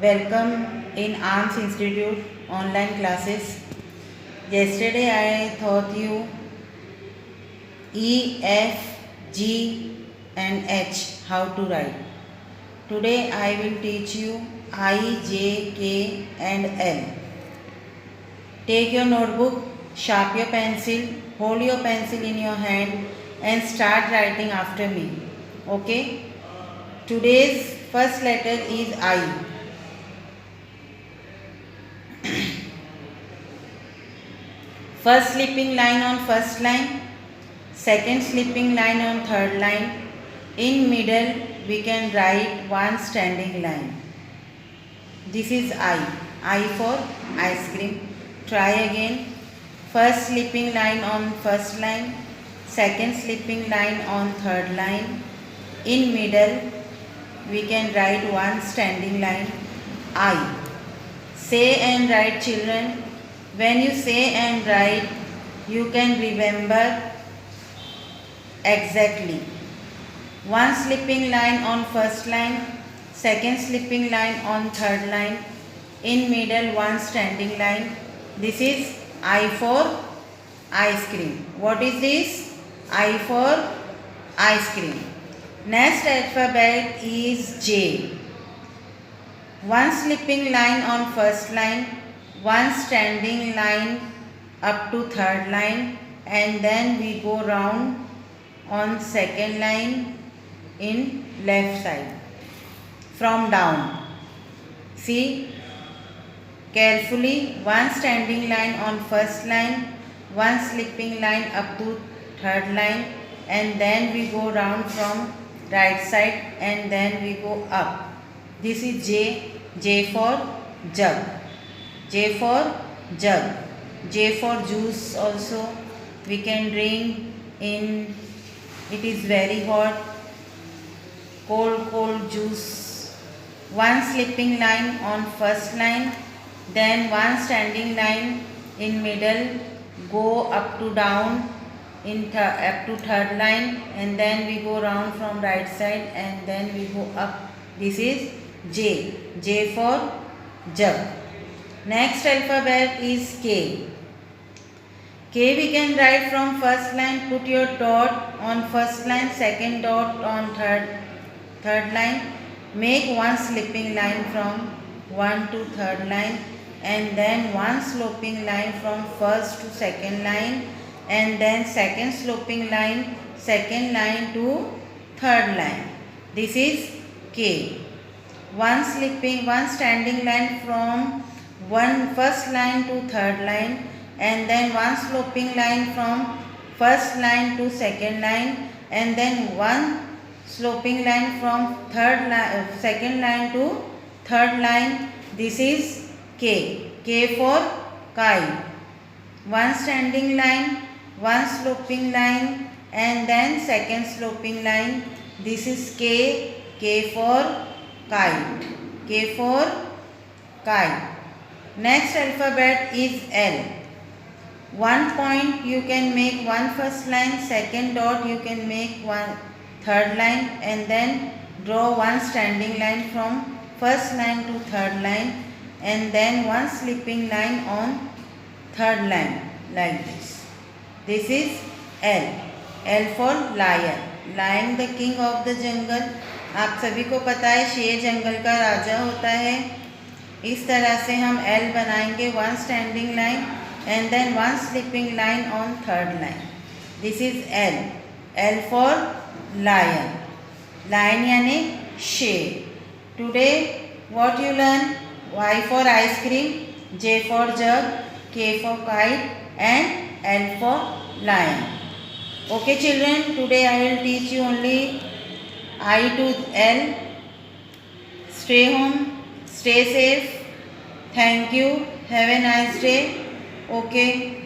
Welcome in Arms Institute online classes. Yesterday I taught you E, F, G and H how to write. Today I will teach you I, J, K and L. Take your notebook, sharp your pencil, hold your pencil in your hand and start writing after me. Okay? Today's first letter is I. First slipping line on first line, second slipping line on third line. In middle we can write one standing line. This is I for ice cream. Try again. First slipping line on first line, second slipping line on third line. In middle we can write one standing line, I. Say and write, children. When you say and write, you can remember exactly. One slipping line on first line, second slipping line on third line, in middle one standing line. This is I for ice cream. What is this? I for ice cream. Next alphabet is J. One slipping line on first line, one standing line up to third line, and then we go round on second line in left side from down. See carefully, one standing line on first line, one slipping line up to third line, and then we go round from right side and then we go up. This is J. J for jug. J for jug. J for juice also. We can drink in, it is very hot, cold juice. One slipping line on first line, then one standing line in middle, go up to down in up to third line, and then we go round from right side and then we go up. This is J. J for jug. Next alphabet is K. K we can write from first line. Put your dot on first line, second dot on third line. Make one slipping line from one to third line, and then one sloping line from first to second line, and then second sloping line, second line to third line. This is K. One standing line from first line to third line, and then one sloping line from first line to second line, and then one sloping line from second line to third line. This is K. K for kite. One standing line, one sloping line, and then second sloping line. This is K. K for kite. K for kite. Next alphabet is L. One point you can make one first line, second dot you can make one third line, and then draw one standing line from first line to third line, and then one slipping line on third line like this. This is L. L for lion. Lion the king of the jungle. आप सभी को पता है शेर जंगल का राजा होता है. इस तरह से हम L बनाएंगे. One standing line and then one slipping line on third line. This is L. L for lion. Lion यानी शेर. Today what you learn? Y for ice cream, J for jug, K for kite and L for lion. Okay children, today I will teach you only I to L. Stay home, stay safe. Thank you. Have a nice day. Okay.